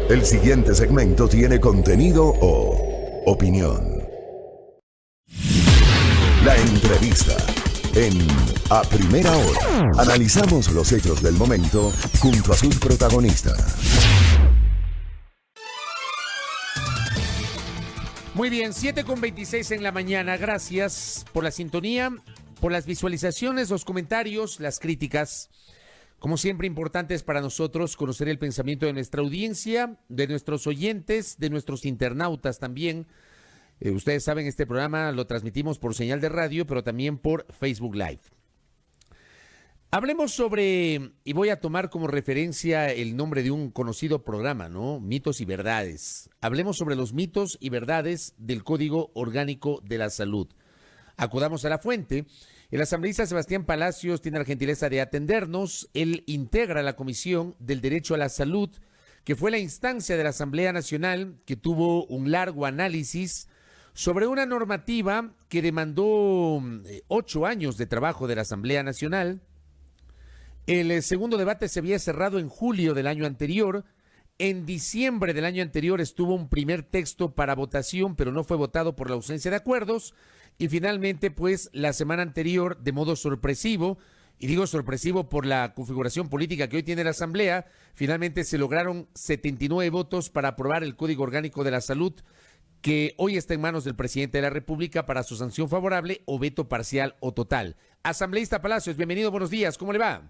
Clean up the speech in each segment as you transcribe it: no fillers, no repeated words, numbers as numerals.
El siguiente segmento tiene contenido o opinión. La entrevista en A Primera Hora. Analizamos los hechos del momento junto a sus protagonistas. Muy bien, 7:26 en la mañana. Gracias por la sintonía, por las visualizaciones, los comentarios, las críticas. Como siempre, importantes para nosotros conocer el pensamiento de nuestra audiencia, de nuestros oyentes, de nuestros internautas también. Ustedes saben, este programa lo transmitimos por señal de radio, pero también por Facebook Live. Hablemos sobre, y voy a tomar como referencia el nombre de un conocido programa, ¿no? Mitos y verdades. Hablemos sobre los mitos y verdades del Código Orgánico de la Salud. Acudamos a la fuente. El asambleísta Sebastián Palacios tiene la gentileza de atendernos. Él integra la Comisión del Derecho a la Salud, que fue la instancia de la Asamblea Nacional que tuvo un largo análisis sobre una normativa que demandó 8 años de trabajo de la Asamblea Nacional. El segundo debate se había cerrado en julio del año anterior. En diciembre del año anterior estuvo un primer texto para votación, pero no fue votado por la ausencia de acuerdos. Y finalmente, pues, la semana anterior, de modo sorpresivo, y digo sorpresivo por la configuración política que hoy tiene la Asamblea, finalmente se lograron 79 votos para aprobar el Código Orgánico de la Salud, que hoy está en manos del presidente de la República para su sanción favorable o veto parcial o total. Asambleísta Palacios, bienvenido, buenos días, ¿cómo le va?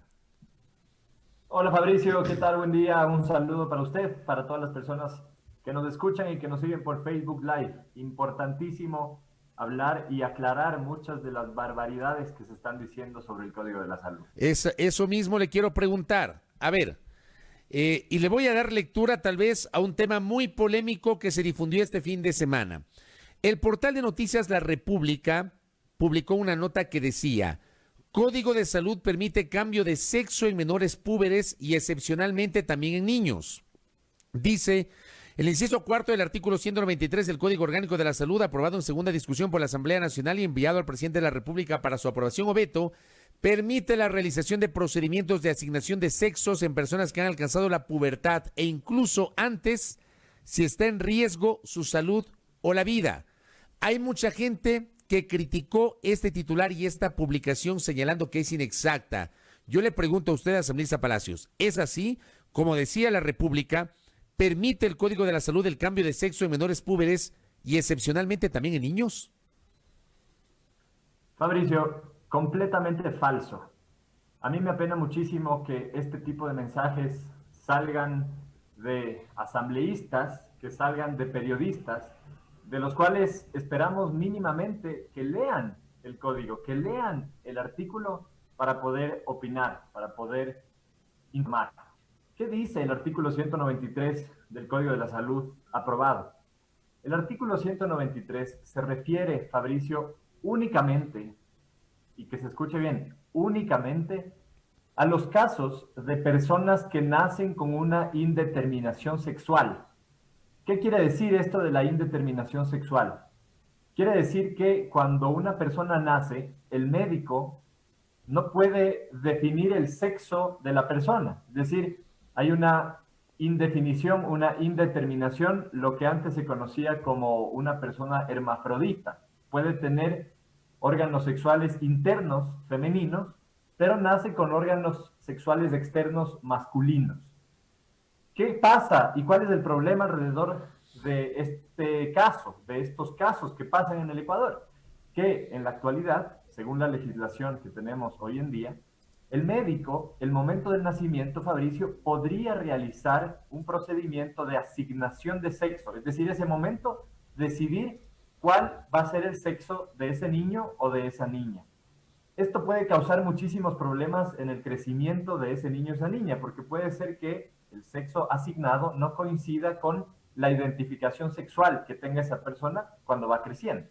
Hola Fabricio, ¿qué tal? Buen día, un saludo para usted, para todas las personas que nos escuchan y que nos siguen por Facebook Live. Importantísimo hablar y aclarar muchas de las barbaridades que se están diciendo sobre el Código de la Salud. Eso mismo le quiero preguntar. A ver, y le voy a dar lectura tal vez a un tema muy polémico que se difundió este fin de semana. El portal de noticias La República publicó una nota que decía: Código de Salud permite cambio de sexo en menores púberes y excepcionalmente también en niños. Dice: el inciso cuarto del artículo 193 del Código Orgánico de la Salud, aprobado en segunda discusión por la Asamblea Nacional y enviado al presidente de la República para su aprobación o veto, permite la realización de procedimientos de asignación de sexos en personas que han alcanzado la pubertad e incluso antes, si está en riesgo su salud o la vida. Hay mucha gente que criticó este titular y esta publicación señalando que es inexacta. Yo le pregunto a usted, asambleísta Palacios, ¿es así? Como decía la República, ¿permite el Código de la Salud el cambio de sexo en menores púberes y excepcionalmente también en niños? Fabricio, completamente falso. A mí me apena muchísimo que este tipo de mensajes salgan de asambleístas, que salgan de periodistas, de los cuales esperamos mínimamente que lean el código, que lean el artículo para poder opinar, para poder informar. ¿Qué dice el artículo 193 del Código de la Salud aprobado? El artículo 193 se refiere, Fabricio, únicamente, y que se escuche bien, únicamente a los casos de personas que nacen con una indeterminación sexual. ¿Qué quiere decir esto de la indeterminación sexual? Quiere decir que cuando una persona nace, el médico no puede definir el sexo de la persona. Es decir, hay una indefinición, una indeterminación, lo que antes se conocía como una persona hermafrodita. Puede tener órganos sexuales internos femeninos, pero nace con órganos sexuales externos masculinos. ¿Qué pasa y cuál es el problema alrededor de este caso, de estos casos que pasan en el Ecuador? Que en la actualidad, según la legislación que tenemos hoy en día, el médico, el momento del nacimiento, Fabricio, podría realizar un procedimiento de asignación de sexo, es decir, ese momento decidir cuál va a ser el sexo de ese niño o de esa niña. Esto puede causar muchísimos problemas en el crecimiento de ese niño o esa niña, porque puede ser que el sexo asignado no coincida con la identificación sexual que tenga esa persona cuando va creciendo.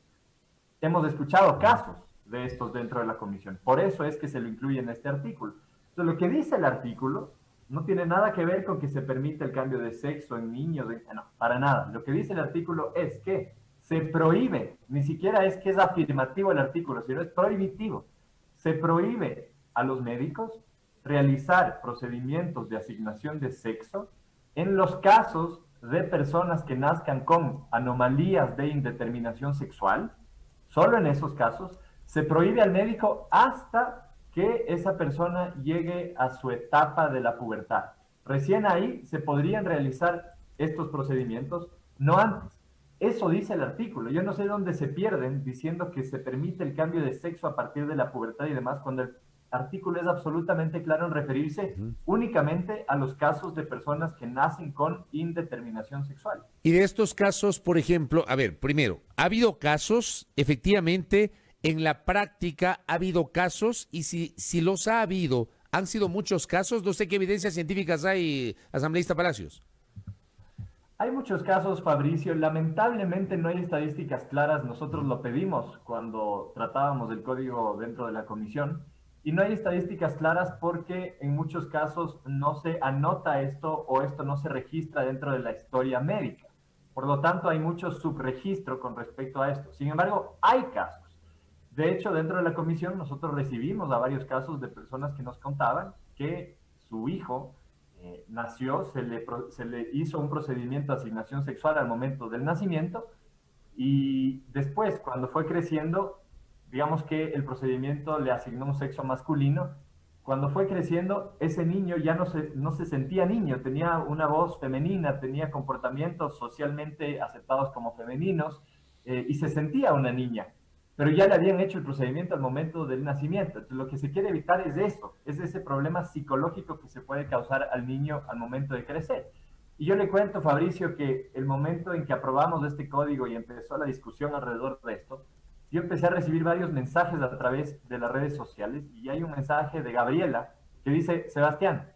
Hemos escuchado casos de estos dentro de la comisión. Por eso es que se lo incluye en este artículo. Entonces, lo que dice el artículo no tiene nada que ver con que se permita el cambio de sexo en niños. No, para nada. Lo que dice el artículo es que se prohíbe, ni siquiera es que es afirmativo el artículo, sino es prohibitivo. Se prohíbe a los médicos realizar procedimientos de asignación de sexo en los casos de personas que nazcan con anomalías de indeterminación sexual, solo en esos casos, se prohíbe al médico hasta que esa persona llegue a su etapa de la pubertad. Recién ahí se podrían realizar estos procedimientos, no antes. Eso dice el artículo. Yo no sé dónde se pierden diciendo que se permite el cambio de sexo a partir de la pubertad y demás, cuando el artículo es absolutamente claro en referirse únicamente a los casos de personas que nacen con indeterminación sexual. Y de estos casos, por ejemplo, a ver, primero, ¿ha habido casos, efectivamente, en la práctica ha habido casos? Y si los ha habido, ¿han sido muchos casos? No sé qué evidencias científicas hay, asambleísta Palacios. Hay muchos casos, Fabricio. Lamentablemente no hay estadísticas claras. Nosotros lo pedimos cuando tratábamos del código dentro de la comisión. Y no hay estadísticas claras porque en muchos casos no se anota esto o esto no se registra dentro de la historia médica. Por lo tanto, hay mucho subregistro con respecto a esto. Sin embargo, hay casos. De hecho, dentro de la comisión nosotros recibimos a varios casos de personas que nos contaban que su hijo nació, se le hizo un procedimiento de asignación sexual al momento del nacimiento y después, cuando fue creciendo, digamos que el procedimiento le asignó un sexo masculino. Cuando fue creciendo, ese niño ya no se sentía niño, tenía una voz femenina, tenía comportamientos socialmente aceptados como femeninos y se sentía una niña, pero ya le habían hecho el procedimiento al momento del nacimiento. Entonces, lo que se quiere evitar es eso, es ese problema psicológico que se puede causar al niño al momento de crecer. Y yo le cuento, Fabricio, que el momento en que aprobamos este código y empezó la discusión alrededor de esto, yo empecé a recibir varios mensajes a través de las redes sociales y hay un mensaje de Gabriela que dice: Sebastián,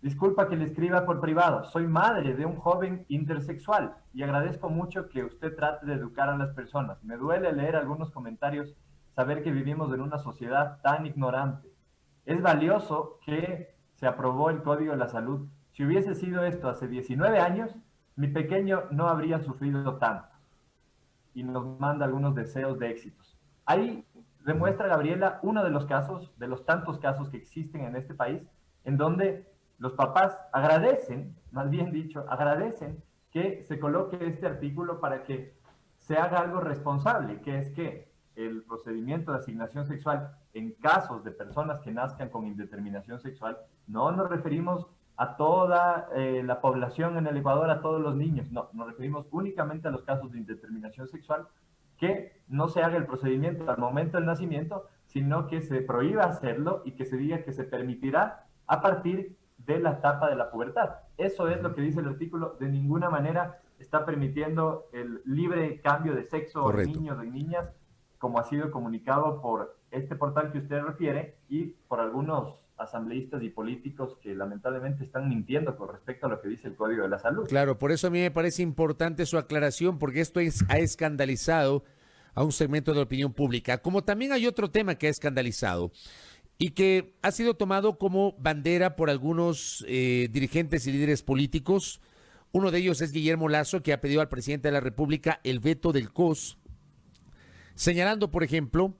disculpa que le escriba por privado, soy madre de un joven intersexual y agradezco mucho que usted trate de educar a las personas. Me duele leer algunos comentarios, saber que vivimos en una sociedad tan ignorante. Es valioso que se aprobó el Código de la Salud. Si hubiese sido esto hace 19 años, mi pequeño no habría sufrido tanto. Y nos manda algunos deseos de éxitos. Ahí demuestra Gabriela uno de los casos, de los tantos casos que existen en este país, en donde los papás agradecen, más bien dicho, agradecen que se coloque este artículo para que se haga algo responsable, que es que el procedimiento de asignación sexual en casos de personas que nazcan con indeterminación sexual, no nos referimos a toda la población en el Ecuador, a todos los niños, no, nos referimos únicamente a los casos de indeterminación sexual, que no se haga el procedimiento al momento del nacimiento, sino que se prohíba hacerlo y que se diga que se permitirá a partir de la etapa de la pubertad. Eso es lo que dice el artículo. De ninguna manera está permitiendo el libre cambio de sexo de niños y niñas, como ha sido comunicado por este portal que usted refiere y por algunos asambleístas y políticos que lamentablemente están mintiendo con respecto a lo que dice el Código de la Salud. Claro, por eso a mí me parece importante su aclaración, porque esto ha escandalizado a un segmento de la opinión pública, como también hay otro tema que ha escandalizado y que ha sido tomado como bandera por algunos dirigentes y líderes políticos. Uno de ellos es Guillermo Lasso, que ha pedido al presidente de la República el veto del COS, señalando, por ejemplo,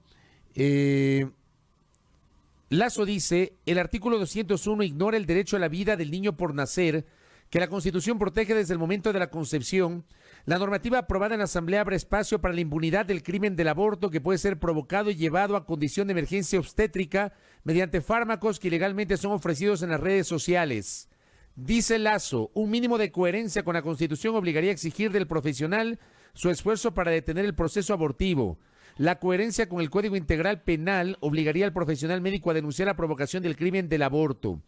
Lasso dice: el artículo 201 ignora el derecho a la vida del niño por nacer, que la Constitución protege desde el momento de la concepción. La normativa aprobada en la Asamblea abre espacio para la impunidad del crimen del aborto, que puede ser provocado y llevado a condición de emergencia obstétrica mediante fármacos que ilegalmente son ofrecidos en las redes sociales. Dice Lasso: un mínimo de coherencia con la Constitución obligaría a exigir del profesional su esfuerzo para detener el proceso abortivo. La coherencia con el Código Integral Penal obligaría al profesional médico a denunciar la provocación del crimen del aborto.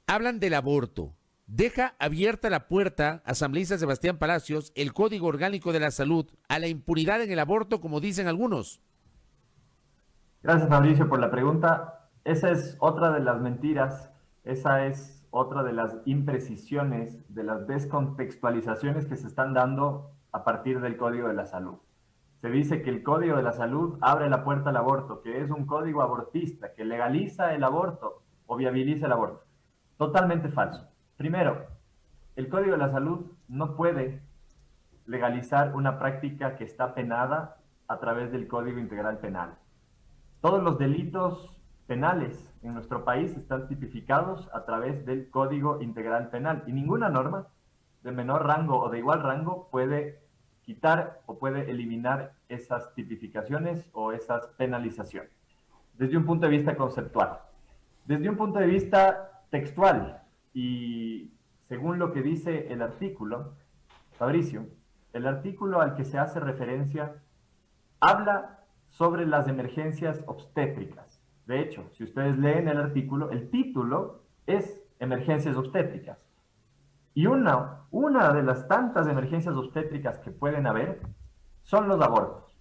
Hablan del aborto. Deja abierta la puerta, asambleísta Sebastián Palacios, el Código Orgánico de la Salud, a la impunidad en el aborto, como dicen algunos. Gracias, Mauricio, por la pregunta. Esa es otra de las mentiras, esa es otra de las imprecisiones, de las descontextualizaciones que se están dando a partir del Código de la Salud. Se dice que el Código de la Salud abre la puerta al aborto, que es un código abortista, que legaliza el aborto o viabiliza el aborto. Totalmente falso. Primero, el Código de la Salud no puede legalizar una práctica que está penada a través del Código Integral Penal. Todos los delitos penales en nuestro país están tipificados a través del Código Integral Penal y ninguna norma de menor rango o de igual rango puede quitar o puede eliminar esas tipificaciones o esas penalizaciones, desde un punto de vista conceptual. Desde un punto de vista textual, y según lo que dice el artículo, Fabricio, el artículo al que se hace referencia habla sobre las emergencias obstétricas. De hecho, si ustedes leen el artículo, el título es emergencias obstétricas. Y una de las tantas emergencias obstétricas que pueden haber son los abortos.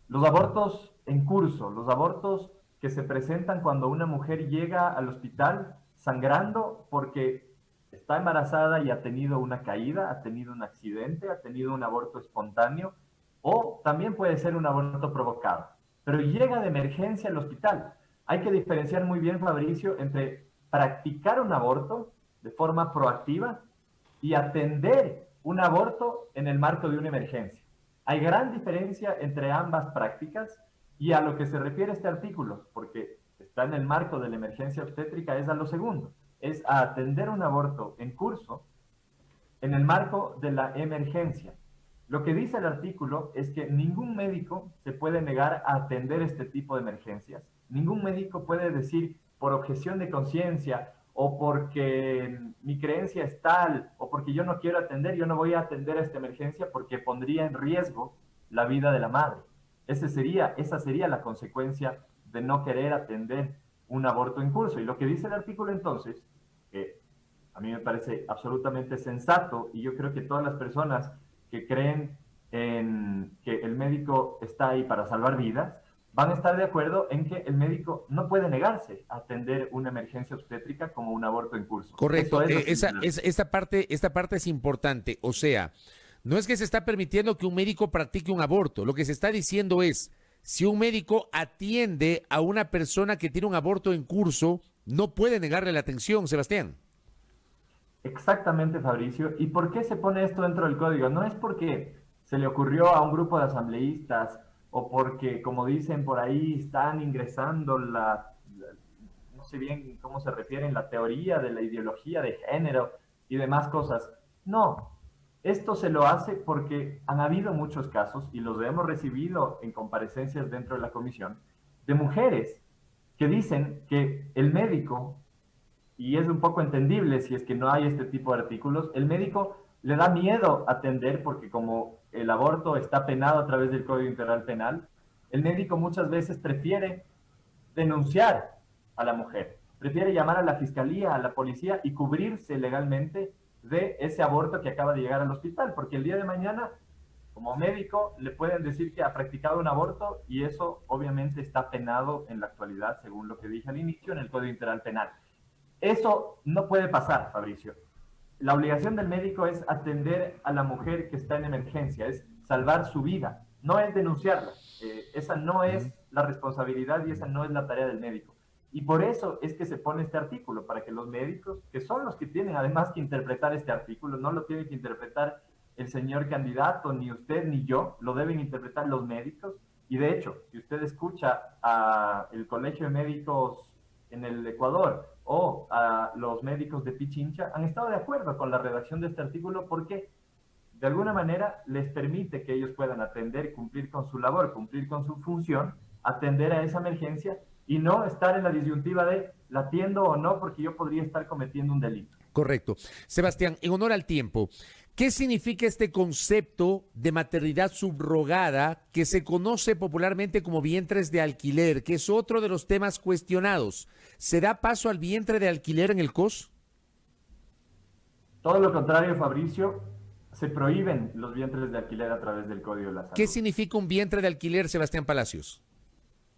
Los abortos en curso, los abortos que se presentan cuando una mujer llega al hospital sangrando porque está embarazada y ha tenido una caída, ha tenido un accidente, ha tenido un aborto espontáneo, o también puede ser un aborto provocado. Pero llega de emergencia al hospital. Hay que diferenciar muy bien, Fabricio, entre practicar un aborto de forma proactiva y atender un aborto en el marco de una emergencia. Hay gran diferencia entre ambas prácticas y a lo que se refiere este artículo, porque está en el marco de la emergencia obstétrica, es a lo segundo, es a atender un aborto en curso en el marco de la emergencia. Lo que dice el artículo es que ningún médico se puede negar a atender este tipo de emergencias. Ningún médico puede decir por objeción de conciencia o porque mi creencia es tal o porque yo no quiero atender, yo no voy a atender esta emergencia porque pondría en riesgo la vida de la madre. Esa sería la consecuencia de no querer atender un aborto en curso. Y lo que dice el artículo entonces, que a mí me parece absolutamente sensato, y yo creo que todas las personas que creen en que el médico está ahí para salvar vidas, van a estar de acuerdo en que el médico no puede negarse a atender una emergencia obstétrica como un aborto en curso. Correcto, esta parte es importante, o sea, no es que se está permitiendo que un médico practique un aborto, lo que se está diciendo es, si un médico atiende a una persona que tiene un aborto en curso, no puede negarle la atención, Sebastián. Exactamente, Fabricio. ¿Y por qué se pone esto dentro del código? No es porque se le ocurrió a un grupo de asambleístas o porque, como dicen por ahí, están ingresando no sé bien cómo se refieren, la teoría de la ideología de género y demás cosas. No, esto se lo hace porque han habido muchos casos, y los hemos recibido en comparecencias dentro de la comisión, de mujeres que dicen que el médico, y es un poco entendible si es que no hay este tipo de artículos, el médico le da miedo atender porque como el aborto está penado a través del Código Integral Penal, el médico muchas veces prefiere denunciar a la mujer, prefiere llamar a la fiscalía, a la policía y cubrirse legalmente de ese aborto que acaba de llegar al hospital, porque el día de mañana, como médico, le pueden decir que ha practicado un aborto y eso obviamente está penado en la actualidad, según lo que dije al inicio, en el Código Integral Penal. Eso no puede pasar, Fabricio. La obligación del médico es atender a la mujer que está en emergencia, es salvar su vida, no es denunciarla. Esa no es la responsabilidad y esa no es la tarea del médico. Y por eso es que se pone este artículo, para que los médicos, que son los que tienen además que interpretar este artículo, no lo tiene que interpretar el señor candidato, ni usted ni yo, lo deben interpretar los médicos. Y de hecho, si usted escucha al Colegio de Médicos en el Ecuador o a los médicos de Pichincha, han estado de acuerdo con la redacción de este artículo porque de alguna manera les permite que ellos puedan atender, cumplir con su labor, cumplir con su función, atender a esa emergencia y no estar en la disyuntiva de la atiendo o no porque yo podría estar cometiendo un delito. Correcto. Sebastián, en honor al tiempo, ¿qué significa este concepto de maternidad subrogada que se conoce popularmente como vientres de alquiler, que es otro de los temas cuestionados? ¿Se da paso al vientre de alquiler en el COS? Todo lo contrario, Fabricio, se prohíben los vientres de alquiler a través del Código de la Salud. ¿Qué significa un vientre de alquiler, Sebastián Palacios?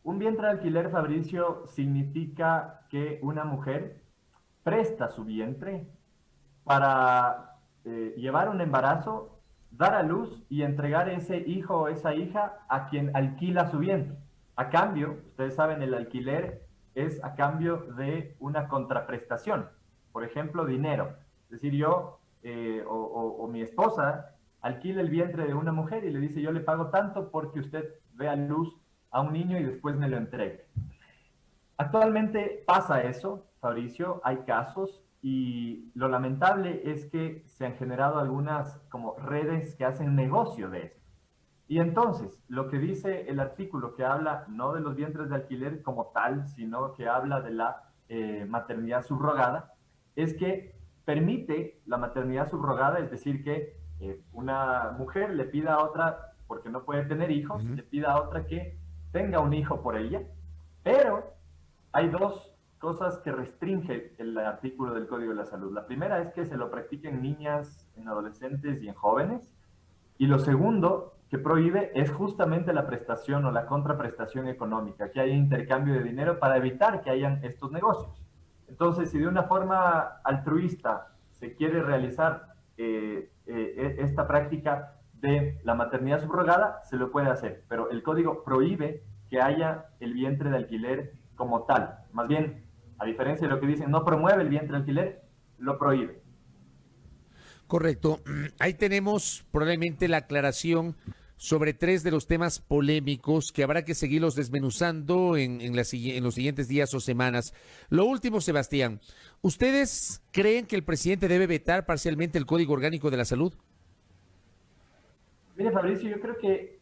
Un vientre de alquiler, Fabricio, significa que una mujer presta su vientre para llevar un embarazo, dar a luz y entregar ese hijo o esa hija a quien alquila su vientre. A cambio, ustedes saben, el alquiler es a cambio de una contraprestación, por ejemplo, dinero. Es decir, yo o mi esposa alquila el vientre de una mujer y le dice, yo le pago tanto porque usted dé a luz a un niño y después me lo entregue. Actualmente pasa eso, Fabricio, hay casos y lo lamentable es que se han generado algunas como redes que hacen negocio de esto. Y entonces, lo que dice el artículo que habla no de los vientres de alquiler como tal, sino que habla de la maternidad subrogada, es que permite la maternidad subrogada, es decir, que una mujer le pida a otra, porque no puede tener hijos, le pida a otra que tenga un hijo por ella, pero hay dos cosas que restringe el artículo del Código de la Salud. La primera es que se lo practiquen en niñas, en adolescentes y en jóvenes, y lo segundo que prohíbe es justamente la prestación o la contraprestación económica, que haya intercambio de dinero para evitar que hayan estos negocios. Entonces, si de una forma altruista se quiere realizar esta práctica de la maternidad subrogada, se lo puede hacer, pero el código prohíbe que haya el vientre de alquiler como tal. Más bien, a diferencia de lo que dicen, no promueve el vientre de alquiler, lo prohíbe. Correcto. Ahí tenemos probablemente la aclaración sobre 3 de los temas polémicos que habrá que seguirlos desmenuzando en los siguientes días o semanas. Lo último, Sebastián, ¿ustedes creen que el presidente debe vetar parcialmente el Código Orgánico de la Salud? Mire, Fabricio, yo creo que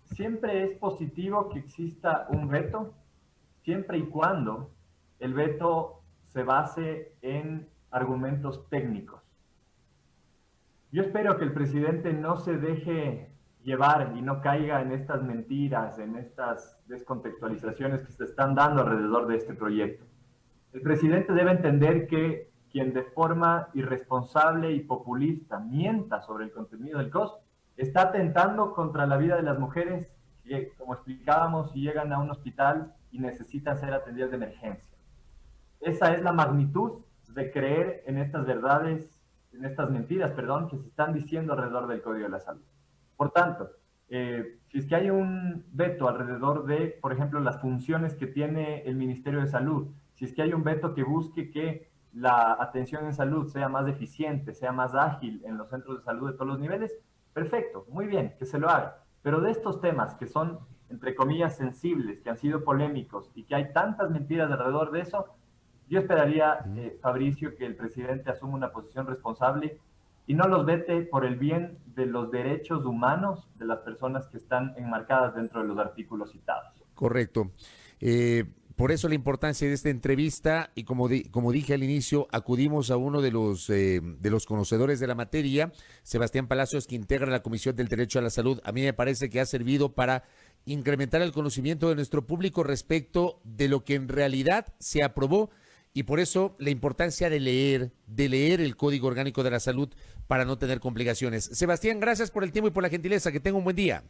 siempre es positivo que exista un veto, siempre y cuando el veto se base en argumentos técnicos. Yo espero que el presidente no se deje llevar y no caiga en estas mentiras, en estas descontextualizaciones que se están dando alrededor de este proyecto. El presidente debe entender que quien de forma irresponsable y populista mienta sobre el contenido del COS está atentando contra la vida de las mujeres que, como explicábamos, llegan a un hospital y necesitan ser atendidas de emergencia. Esa es la magnitud de creer en estas verdades, en estas mentiras, perdón, que se están diciendo alrededor del Código de la Salud. Por tanto, si es que hay un veto alrededor de, por ejemplo, las funciones que tiene el Ministerio de Salud, si es que hay un veto que busque que la atención en salud sea más eficiente, sea más ágil en los centros de salud de todos los niveles, perfecto, muy bien, que se lo haga. Pero de estos temas que son, entre comillas, sensibles, que han sido polémicos y que hay tantas mentiras alrededor de eso, yo esperaría, Fabricio, que el presidente asuma una posición responsable y no los vete por el bien de los derechos humanos de las personas que están enmarcadas dentro de los artículos citados. Correcto. Por eso la importancia de esta entrevista y como dije al inicio, acudimos a uno de los conocedores de la materia, Sebastián Palacios, que integra la Comisión del Derecho a la Salud. A mí me parece que ha servido para incrementar el conocimiento de nuestro público respecto de lo que en realidad se aprobó y por eso la importancia de leer el Código Orgánico de la Salud para no tener complicaciones. Sebastián, gracias por el tiempo y por la gentileza. Que tenga un buen día.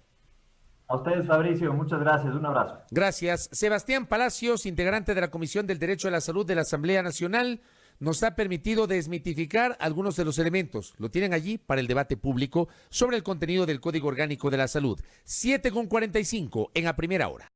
A ustedes, Fabricio, muchas gracias. Un abrazo. Gracias. Sebastián Palacios, integrante de la Comisión del Derecho a la Salud de la Asamblea Nacional, nos ha permitido desmitificar algunos de los elementos. Lo tienen allí para el debate público sobre el contenido del Código Orgánico de la Salud. 7:45 en A Primera Hora.